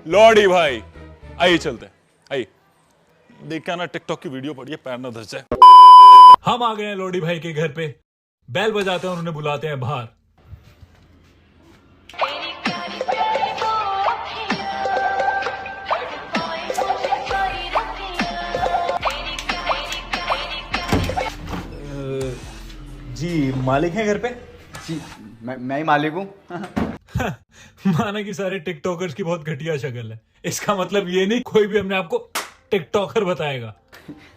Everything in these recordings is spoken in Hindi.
लॉडी भाई, आइए चलते हैं, आइए देख के आना टिकटॉक की वीडियो पड़ी है, पैर ना धस जाए। हम आ गए हैं लॉडी भाई के घर पे। बैल बजाते हैं और उन्हें बुलाते हैं बाहर। जी मालिक हैं घर पे? जी मैं ही मालिक हूँ। माना कि सारे टिकटॉकर्स की बहुत घटिया शक्ल है, इसका मतलब ये नहीं कोई भी हमने आपको टिकटॉकर बताएगा।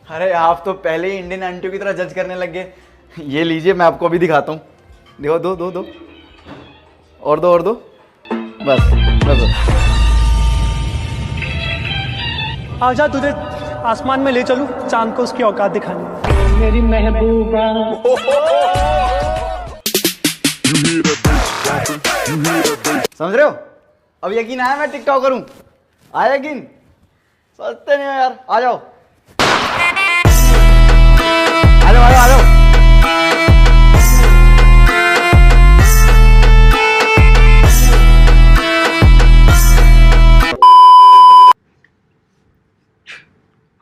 अरे आप तो पहले ही इंडियन आंटियों की तरह जज करने लग गए। ये लीजिए, मैं आपको अभी दिखाता हूँ। देखो, दो दो दो और दो और दो, बस बस। आजा तुझे आसमान में ले चलूं, चांद को उसकी औकात दिखानी मेरी महबूबा। समझ रहे हो? अब यकीन आया मैं टिकटॉकर हूँ? आया यकीन? सोचते नहीं हो यार। आ जाओ आ जाओ आ जाओ।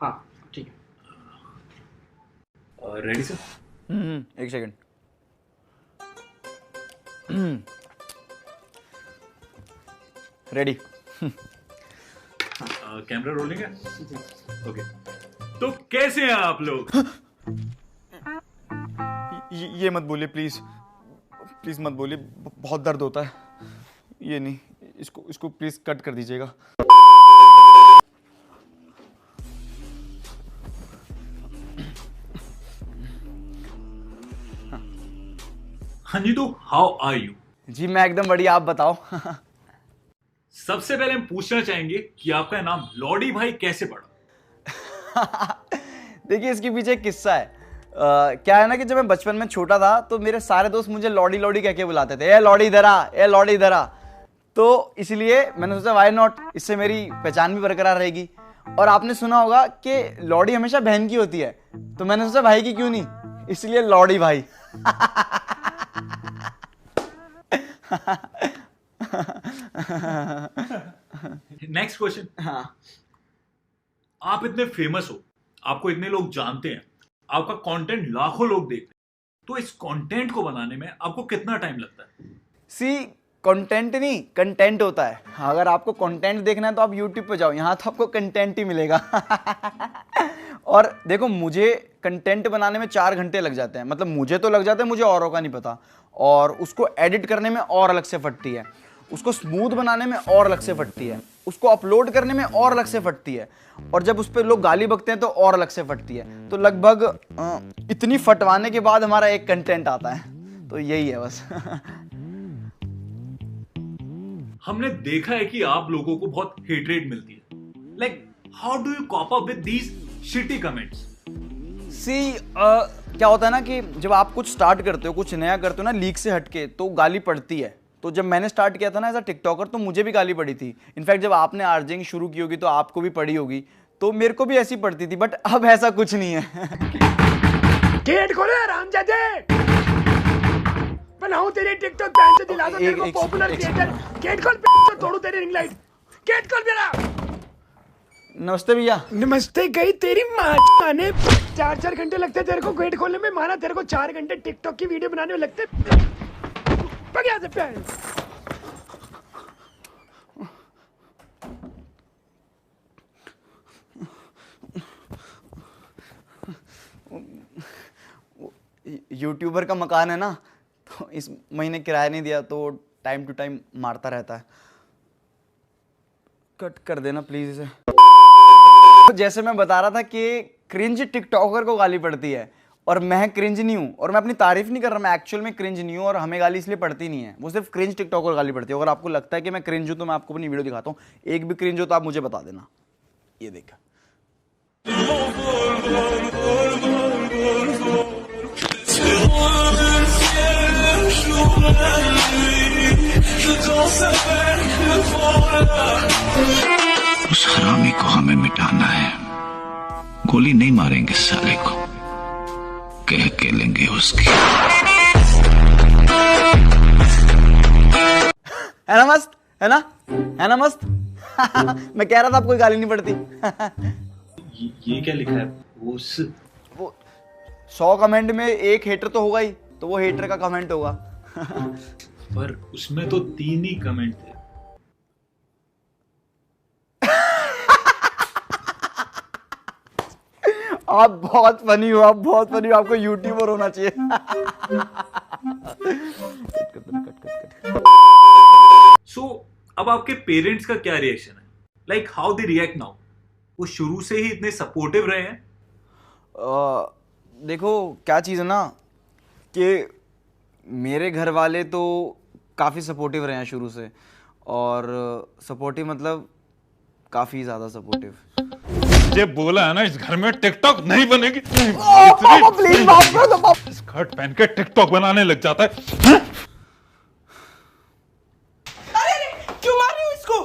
हाँ ठीक है। Ready sir? एक सेकंड। रेडी। कैमरा रोलिंग है? ओके। तो कैसे हैं आप लोग? ये मत बोलिए प्लीज, प्लीज मत बोलिए, बहुत दर्द होता है। ये नहीं, इसको प्लीज कट कर दीजिएगा। हाँ जी, तो हाउ आर यू? जी मैं एकदम बढ़िया, आप बताओ। सबसे पहले हम पूछना चाहेंगे कि आपका नाम लॉडी भाई कैसे पड़ा? देखिए, इसके पीछे एक किस्सा है। क्या है ना कि जब मैं बचपन में छोटा था तो मेरे सारे दोस्त मुझे लॉडी लॉडी कह के बुलाते थे। ए लॉडी इधर आ, ए लॉडी इधर आ। तो इसलिए मैंने सोचा व्हाई नॉट, इससे मेरी पहचान भी बरकरार रहेगी। और आपने सुना होगा कि लॉडी हमेशा बहन की होती है, तो मैंने सोचा भाई की क्यों नहीं, इसलिए लॉडी भाई। Next question. हाँ, आप इतने फेमस हो, आपको इतने लोग जानते हैं, आपका कंटेंट लाखों लोग देखते हैं, तो इस कंटेंट को बनाने में आपको कितना टाइम लगता है? सी कंटेंट नहीं, कंटेंट होता है। अगर आपको कंटेंट देखना है तो आप YouTube पे जाओ, यहाँ तो आपको कंटेंट ही मिलेगा। और देखो, मुझे कंटेंट बनाने में 4 घंटे लग जाते हैं। मतलब मुझे तो लग जाते हैं, मुझे औरों का नहीं पता। और उसको एडिट करने में और अलग से फटती है, उसको स्मूथ बनाने में और अलग से फटती है, उसको अपलोड करने में और अलग से फटती है, और जब उस पर लोग गाली बकते हैं तो और अलग से फटती है। तो लगभग इतनी फटवाने के बाद हमारा एक कंटेंट आता है। तो यही है बस। हमने देखा है कि आप लोगों को बहुत हेटरेट मिलती है। Like how do you cope up with these shitty comments? See क्या होता है ना कि जब आप कुछ स्टार्ट करते हो, कुछ नया करते हो ना, लीक से हटके, तो गाली पड़ती है। तो जब मैंने स्टार्ट किया था ना एज अ टिकटॉकर, तो मुझे भी गाली पड़ी थी। इनफैक्ट जब आपने आर्जिंग शुरू की होगी तो आपको भी पड़ी होगी, तो मेरे को भी ऐसी पड़ती थी। बट अब ऐसा कुछ नहीं है। गेट खोलो रामजादे, बनाऊं तेरे टिकटॉक बैन से दिला दो तेरे को पॉपुलर क्रिएटर। गेट खोल, तोड़ू तेरी रिंग लाइट। गेट खोल मेरा। नमस्ते भैया। नमस्ते गई तेरी माँ ने। 4 घंटे लगते तेरे को गेट खोलने में, माना तेरे को 4 घंटे टिकटॉक की वीडियो बनाने में लगते। भाग यहाँ से प्यार। यूट्यूबर का मकान है ना, तो इस महीने किराया नहीं दिया तो टाइम टू टाइम मारता रहता है। कट कर देना प्लीज इसे। जैसे मैं बता रहा था कि क्रिंज टिकटॉकर को गाली पड़ती है, और मैं क्रिंज नहीं हूँ। और मैं अपनी तारीफ नहीं कर रहा, मैं एक्चुअल में क्रिंज नहीं हूँ, और हमें गाली इसलिए पड़ती नहीं है। वो सिर्फ क्रिंज टिकटॉकर गाली पड़ती है। अगर आपको लगता है कि मैं क्रिंज हूँ तो मैं आपको अपनी वीडियो दिखाता हूँ। एक भी क्रिंज हो तो आप मुझे बता देना। ये देखा। उस हरामी को हमें मिटाना है। गोली नहीं मारेंगे साले को, कह के लेंगे उसकी। है ना मस्त, है ना मस्त। मैं कह रहा था आपको गाली नहीं पड़ती। ये क्या लिखा है? उस वो 100 कमेंट में एक हेटर तो होगा ही, तो वो हेटर का कमेंट होगा। पर उसमें तो 3 ही कमेंट थे। आप बहुत फनी हो, आप बहुत फनी हो, आपको यूट्यूबर होना चाहिए। सो अब आपके पेरेंट्स का क्या रिएक्शन है? Like how they react now? वो शुरू से ही इतने सपोर्टिव रहे हैं? देखो क्या चीज़ है ना कि मेरे घर वाले तो काफ़ी सपोर्टिव रहे हैं शुरू से, और सपोर्टिव मतलब काफ़ी ज़्यादा सपोर्टिव। ये बोला है ना इस घर में टिकटॉक नहीं बनेगी। पापा प्लीज माफ कर दो पापा। स्कर्ट पहन के टिकटॉक बनाने लग जाता है। क्यों मार रही हो इसको?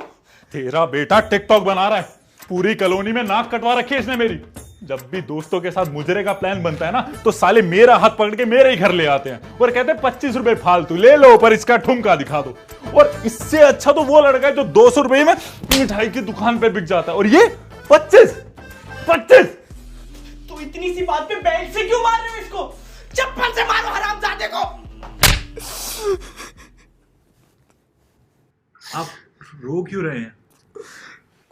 तेरा बेटा टिकटॉक बना रहा है, पूरी कॉलोनी में नाक कटवा रखी है इसने मेरी। जब भी दोस्तों के साथ मुजरे का प्लान बनता है ना, तो साले मेरा हाथ पकड़ के मेरे ही घर ले आते हैं और कहते हैं 25 रुपए फालतू ले लो, पर इसका ठुमका दिखा दो। और इससे अच्छा तो वो लड़का है जो 200 रुपए में मिठाई की दुकान पे बिक जाता है, और ये 25। तो इतनी सी बात पे बेल्ट से क्यों मार रहे हो इसको? चप्पल से मारो हरामजादे को। आप रो क्यों रहे हैं?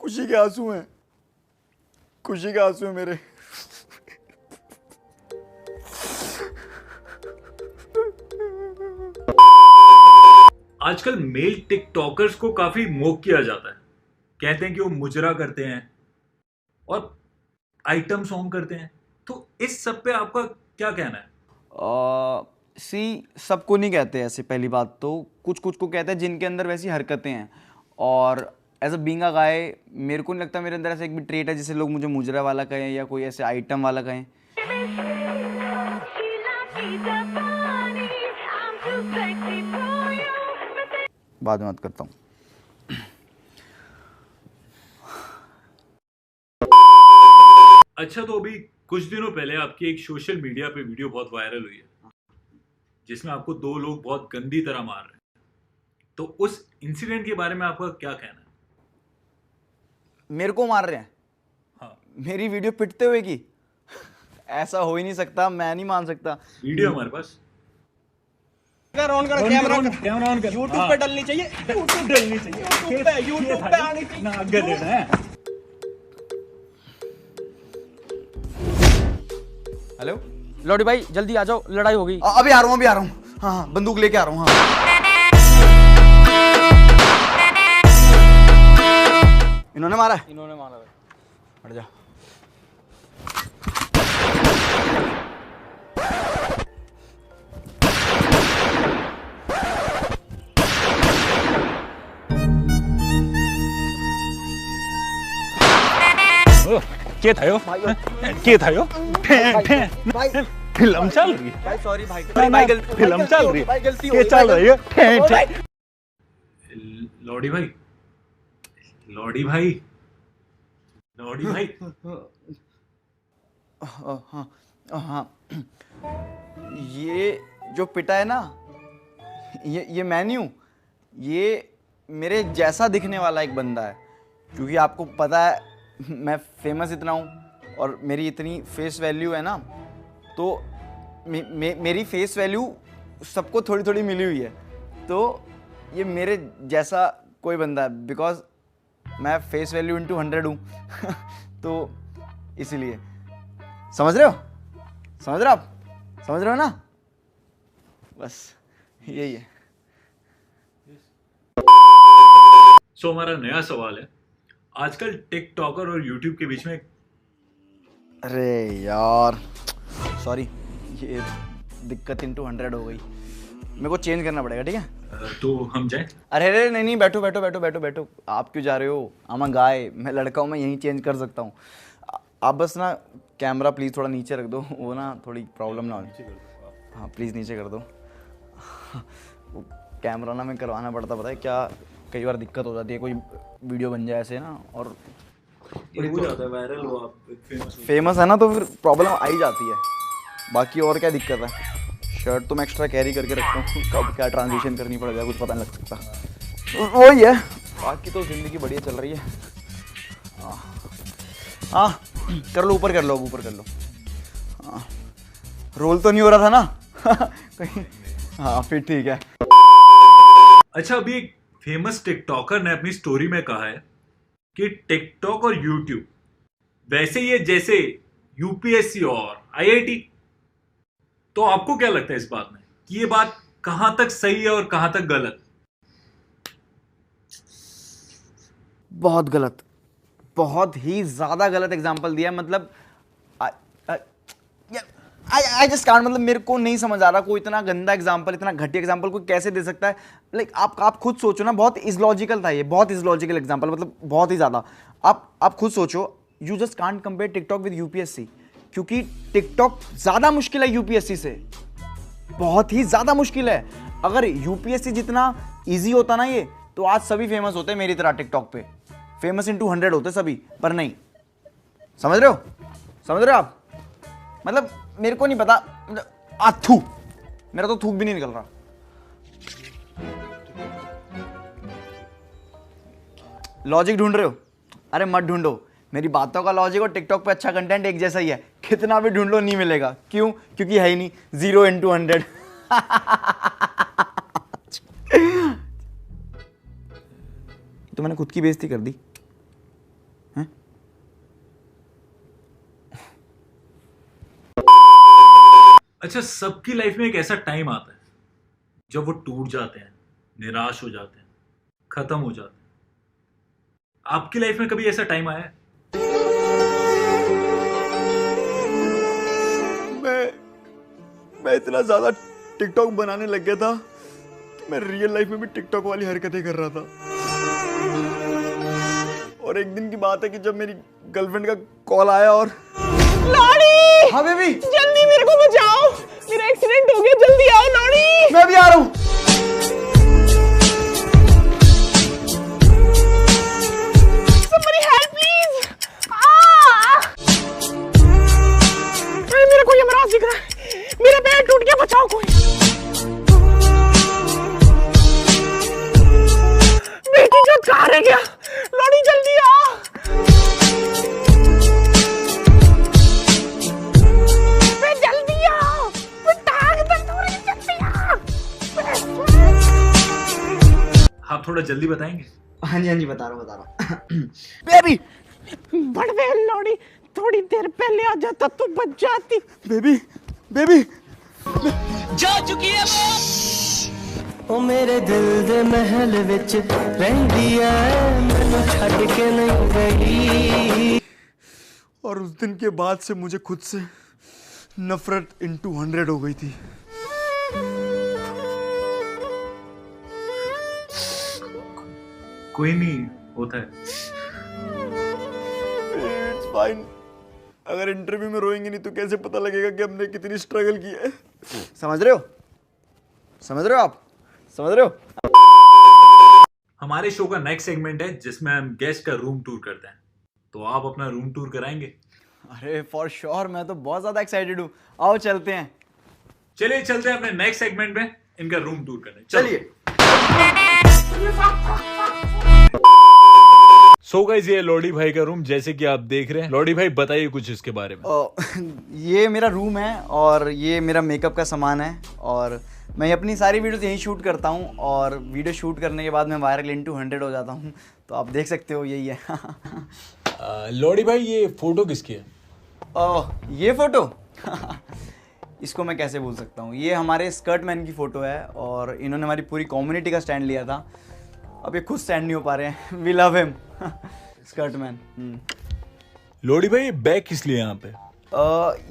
खुशी के आंसू हैं, खुशी के आंसू हैं मेरे। आजकल मेल टिकटॉकर्स को काफी मोक किया जाता है। कहते हैं कि वो मुजरा करते हैं और आइटम सॉन्ग करते हैं। तो इस सब पे आपका क्या कहना है? सबको नहीं कहते ऐसे, पहली बात तो कुछ कुछ को कहते हैं जिनके अंदर वैसी हरकतें हैं। और एज अ बीइंग अ गाय मेरे को नहीं लगता मेरे अंदर ऐसा एक भी ट्रेट है जिसे लोग मुझे मुजरा वाला कहें या कोई ऐसे आइटम वाला कहें। बाद में बात करता हूँ। अच्छा, तो अभी कुछ दिनों पहले आपकी एक सोशल मीडिया पे वीडियो बहुत वायरल हुई है जिसमें आपको 2 लोग बहुत गंदी तरह मार रहे हैं। तो उस इंसिडेंट के बारे में आपका क्या कहना है? मेरे को मार रहे हैं? हाँ, मेरी वीडियो पिटते हुए की? ऐसा हो ही नहीं सकता, मैं नहीं मान सकता। वीडियो हमारे पास ऑन कर कैमरा ऑन कर। YouTube पे डलनी चाहिए, YouTube पे आनी चाहिए। हेलो लौड़ी भाई जल्दी आ जाओ, लड़ाई हो गई। अभी आ रहा हूँ, अभी आ रहा हूँ। हाँ हाँ, बंदूक लेके आ रहा हूँ। हाँ, इन्होंने मारा है? इन्होंने मारा है। हट जा। के था यो? के था यो? फिल्म चल रही है भाई सॉरी भाई, फिल्म चल रही है, गलती के चल रही है। लौड़ी भाई, लौड़ी भाई, लौड़ी भाई। हाँ हाँ, ये जो पिटा है ना, ये मेन्यू, ये मेरे जैसा दिखने वाला एक बंदा है। क्योंकि आपको पता है मैं फेमस इतना हूँ और मेरी इतनी फेस वैल्यू है ना, तो मेरी फेस वैल्यू सबको थोड़ी थोड़ी मिली हुई है। तो ये मेरे जैसा कोई बंदा है, बिकॉज मैं फेस वैल्यू इंटू 100 हूँ। तो इसीलिए समझ रहे हो, समझ रहे हो आप, समझ रहे हो ना? बस यही है। सो हमारा नया सवाल है, आजकल टिकटॉकर और यूट्यूब के बीच में अरे यार सॉरी, ये दिक्कत इंटू 100 हो गई, मेरे को चेंज करना पड़ेगा। ठीक है, तो हम जाएं? अरे अरे नहीं नहीं, बैठो बैठो बैठो बैठो बैठो। आप क्यों जा रहे हो? आमा गाय, मैं लड़का हूँ, मैं यहीं चेंज कर सकता हूँ। आप बस ना कैमरा प्लीज़ थोड़ा नीचे रख दो, वो ना थोड़ी प्रॉब्लम ना हो। हाँ प्लीज़ नीचे कर दो। वो कैमरा ना मैं करवाना पड़ता, पता है क्या, कई बार दिक्कत हो जाती है, कोई वीडियो बन जाए ऐसे ना, और हो जाता है वायरल हो, आप फेमस है ना, तो फिर प्रॉब्लम आ ही जाती है। बाकी और क्या दिक्कत है? शर्ट तो मैं एक्स्ट्रा कैरी करके रखता हूँ, कब क्या ट्रांजिशन करनी पड़ जाए कुछ पता नहीं लग सकता। वही है। बाकी तो जिंदगी बढ़िया चल रही है। हाँ कर लो, ऊपर कर लो, ऊपर कर लो। हाँ, रोल तो नहीं हो रहा था ना? कहीं हाँ फिर ठीक है। अच्छा, अभी एक फेमस टिकटॉकर ने अपनी स्टोरी में कहा है कि टिकटॉक और यूट्यूब वैसे ही है जैसे यूपीएससी और आईआईटी। तो आपको क्या लगता है इस बात में कि ये बात कहां तक सही है और कहां तक गलत? बहुत गलत, बहुत ही ज्यादा गलत एग्जाम्पल दिया है। मतलब आई जस्ट कांट, मतलब मेरे को नहीं समझ आ रहा कोई इतना गंदा एग्जाम्पल, इतना घटिया एग्जाम्पल कोई कैसे दे सकता है। लाइक आप खुद सोचो ना, बहुत इलॉजिकल था ये, बहुत इलॉजिकल एग्जाम्पल, मतलब बहुत ही ज्यादा। आप खुद सोचो, you just can't compare TikTok with UPSC, क्योंकि टिकटॉक ज्यादा मुश्किल है यूपीएससी से, बहुत ही ज्यादा मुश्किल है। अगर यूपीएससी जितना इजी होता ना ये, तो आज सभी फेमस होते मेरी तरह टिकटॉक पे, फेमस इन 200 होते सभी, पर नहीं। समझ रहे हो, समझ रहे हो आप? मतलब मेरे को नहीं पता, थू, मेरा तो थूक भी नहीं निकल रहा। लॉजिक ढूंढ रहे हो? अरे मत ढूंढो, मेरी बातों का लॉजिक और टिकटॉक पे अच्छा कंटेंट एक जैसा ही है, कितना भी ढूंढ लो नहीं मिलेगा। क्यों? क्योंकि है ही नहीं, 0 × 100। तो मैंने खुद की बेइज्जती कर दी हैं? अच्छा, सबकी लाइफ में एक ऐसा टाइम आता है जब वो टूट जाते हैं, निराश हो जाते हैं, खत्म हो जाते हैं। आपकी लाइफ में कभी ऐसा टाइम आया है? मैं इतना ज्यादा टिकटॉक बनाने लग गया था कि मैं रियल लाइफ में भी टिकटॉक वाली हरकतें कर रहा था। और एक दिन की बात है कि जब मेरी गर्लफ्रेंड का कॉल आया और लॉरी! हाँ बेबी, जल्दी मेरे को बचाओ, मेरा एक्सीडेंट हो गया, जल्दी आओ लॉरी! मैं भी आ रहा हूँ। Somebody help please! मेरे को यमराज दिख रहा है, मेरा पैर टूट गया, बचाओ कोई। बेटी जो कहाँ रह गया? लॉरी जल्दी आ। जल्दी आ, टांग दर्द हो रही है, जल्दी आ। आप थोड़ा जल्दी बताएंगे? हाँ जी बता रहा हूँ। बेबी बड़वे लॉरी, थोड़ी देर पहले आ जाता तो बच जाती। बेबी बेबी जा चुकी है वो मेरे दिल दे महल विच रहंदी है, मैनू छड्ड के नहीं गई। और उस दिन के बाद से मुझे खुद से नफरत इन 200 हो गई थी। कोई नहीं, होता है। It's fine. अगर इंटरव्यू में रोएंगे नहीं तो कैसे पता लगेगा कि हमने कितनी स्ट्रगल की है? समझ रहे हो? समझ रहे हो आप? समझ रहे हो? हमारे शो का नेक्स्ट सेगमेंट है जिसमें हम गेस्ट का रूम टूर करते हैं। तो आप अपना रूम टूर कराएंगे? अरे फॉर श्योर, मैं तो बहुत ज्यादा एक्साइटेड हूँ। आओ चलते हैं। चलिए चलते हैं अपने नेक्स्ट सेगमेंट में इनका रूम टूर करने। चलिए। सो गाइस, ये लॉडी भाई का रूम जैसे कि आप देख रहे हैं। लॉडी भाई बताइए कुछ इसके बारे में। ये मेरा रूम है और ये मेरा मेकअप का सामान है, और मैं अपनी सारी वीडियोस यहीं शूट करता हूँ, और वीडियो शूट करने के बाद मैं वायरल इन 200 हो जाता हूँ। तो आप देख सकते हो, यही है। लॉडी भाई, ये फोटो किसकी है? ये फोटो इसको मैं कैसे भूल सकता हूँ। ये हमारे स्कर्ट मैन की फ़ोटो है, और इन्होंने हमारी पूरी कम्युनिटी का स्टैंड लिया था। अब ये खुद स्टैंड नहीं हो पा रहे हैं। We love him, skirt man. लॉडी भाई, ये बैग किस लिए यहाँ पे?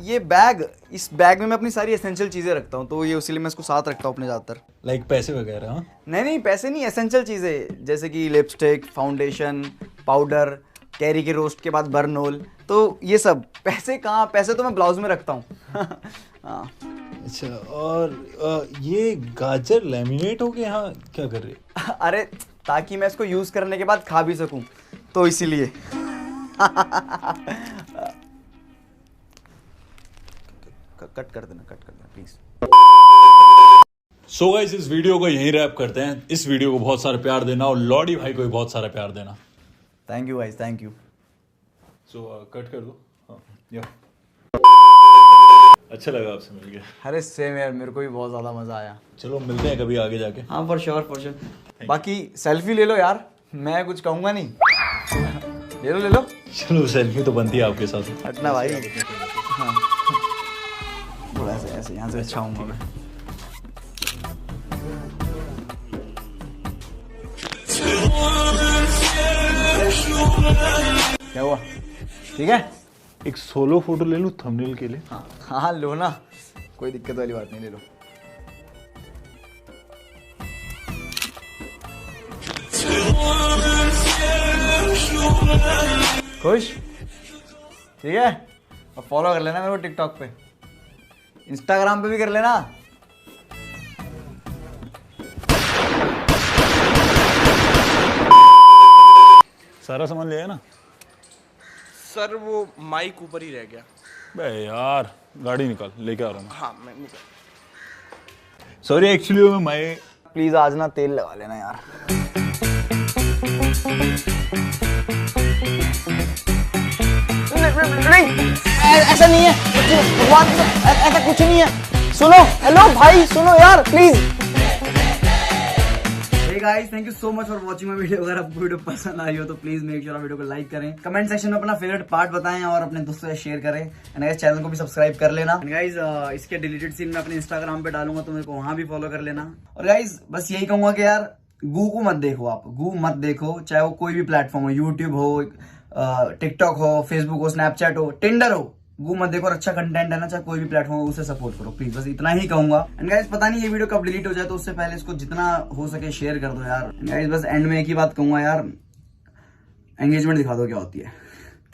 ये बैग, इस बैग में मैं अपनी सारी एसेंशियल चीज़ें रखता हूँ, तो ये उसी लिए मैं इसको साथ रखता हूँ अपने ज़्यादातर। लाइक पैसे वगैरह? हाँ, नहीं पैसे नहीं, एसेंशियल चीज़ें जैसे कि लिपस्टिक, फाउंडेशन, पाउडर, कैरी के रोस्ट के बाद बर्नोल, तो ये सब। पैसे कहाँ? पैसे तो मैं ब्लाउज में रखता हूँ। हाँ। अच्छा, और ये गाजर लैमिनेट हो गया, यहाँ क्या कर रहे हैं? अरे ताकि मैं इसको यूज़ करने के बाद खा भी सकूं, तो इसीलिए। कट कर देना प्लीज। सो गाइस इस वीडियो को यहीं रैप करते हैं। इस वीडियो को बहुत सारा प्यार देना और लॉडी भाई को भी बहुत सारा प्यार देना। Thank you guys, thank you. So cut कर दो। हाँ, या अच्छा लगा आपसे मिलके। अरे सेम यार, मेरे को भी बहुत ज्यादा मजा आया। चलो मिलते हैं कभी आगे जाके। हाँ फॉर श्योर, फॉर श्योर। बाकी सेल्फी ले लो यार, मैं कुछ कहूंगा नहीं। ले लो ले लो। चलो सेल्फी तो बनती है आपके साथ। हटना भाई। हाँ थोड़ा ऐसे ऐसे यहाँ से अच्छा हूँ मैं। क्या हुआ? ठीक है, एक सोलो फोटो ले लूं थंबनेल के लिए? हाँ हाँ लो ना, कोई दिक्कत वाली बात नहीं, ले लो। खुश? ठीक है, अब फॉलो कर लेना मेरे को टिकटॉक पे, इंस्टाग्राम पे भी कर लेना। सारा सामान ले आया ना? सर वो माइक ऊपर ही रह गया। बे यार गाड़ी निकाल, लेके आ रहा हूँ। हाँ मैं निकल। सॉरी एक्चुअली मैं प्लीज आज ना तेल लगा लेना यार। नहीं ऐसा नहीं है भगवान, ऐसा कुछ नहीं है। सुनो, हेलो भाई सुनो यार please. Hey guys, thank you so much for watching my video। अगर आपको वीडियो पसंद आई हो तो प्लीज मेक श्योर वीडियो को लाइक करें, कमेंट सेक्शन में अपना फेवरेट पार्ट बताएं और अपने दोस्तों से शेयर करें। एंड गाइस चैनल को भी सब्सक्राइब कर लेना। एंड गाइस इसके डिलीटेड सीन मैं अपने इंस्टाग्राम पे डालूंगा तो मेरे को वहां भी फॉलो कर लेना। और गाइस बस यही कहूंगा कि यार गू को मत देखो, आप गू मत देखो, चाहे वो कोई भी प्लेटफॉर्म हो, यूट्यूब हो, टिकटॉक हो, फेसबुक हो, स्नैपचैट हो, टिंडर हो, गू मत देखो। और अच्छा कंटेंट है ना, चाहे कोई भी प्लेटफॉर्म हो, उसे सपोर्ट करो प्लीज। बस इतना ही कहूंगा। एंड गाइस पता नहीं ये वीडियो कब डिलीट हो जाए, तो उससे पहले इसको जितना हो सके शेयर कर दो यार। एंड गाइस बस एंड में एक ही बात कहूंगा यार, एंगेजमेंट दिखा दो क्या होती है।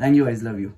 Thank you guys, love you.